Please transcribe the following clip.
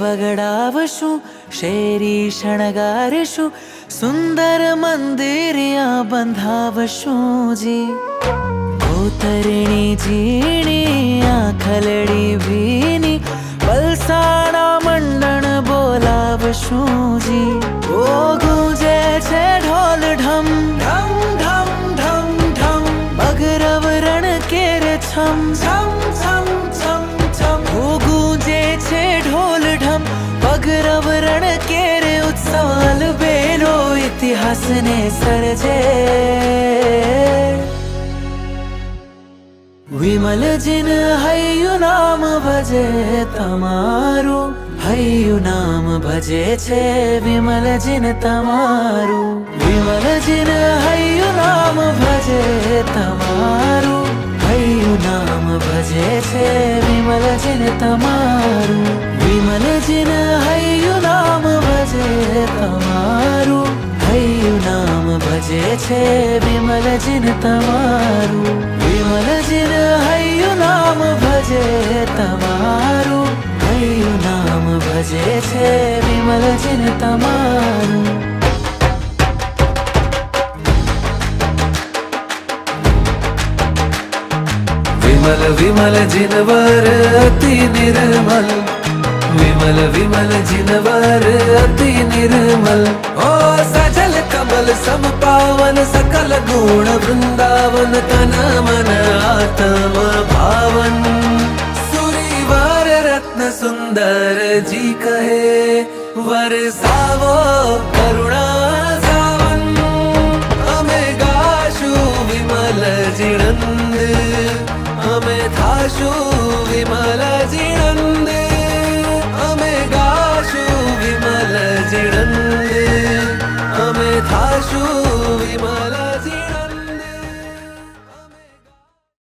વગડાવશું, શેરી શણગારશું, સુંદર મંદિરિયા બંધાવશું જી. કોતરણી ઝીણી આંખલડી ભીની, વલસાડા મંડણ બોલાવશું જી. ઓ ગુંજે છે ઢોલ ઢમ ઢમ ઢમ ઢમ ઢમ, બગરવ રણ કેર છમ છમ છમ છમ છમ. ઓ ગુંજે છે ઢોલ ઢમ બગરવ રણ કેર ઉત્સવ બેનો ઇતિહાસને સર્જે. વિમલ જીન હૈયું નામ ભજે તમારું, હૈયું નામ ભજે છે વિમલ જીન તમારું. વિમલ જીન હૈયું નામ ભજે તમારું, હૈયું નામ ભજે છે વિમલ જીન તમારું. વિમલ જીન હૈયું નામ ભજે તમારું, હૈયું નામ ભજે છે વિમલ જીન તમારું. વિમલ જીન હૈયું નામ ભજે તમારું, હૈયું નામ ભજે છે વિમલ જીન તમારું. વિમલ વિમલ જીનવર અતિ નિર્મલ, વિમલ વિમલ જીનવર અતિ નિર્મલ. ઓ સજલ કમલ સમ પાવન, સકલ ગુણ વૃંદાવન, તન મન આત્મ ભાવન. સુરીવાર રત્ન સુંદર જી કહે, વરસાવો કરુણા સાવન. અમે ગાશું વિમલ જીણંદ, અમે થાશું વિમલ જીણંદ, અમે ગાશું વિમલ જીણંદ.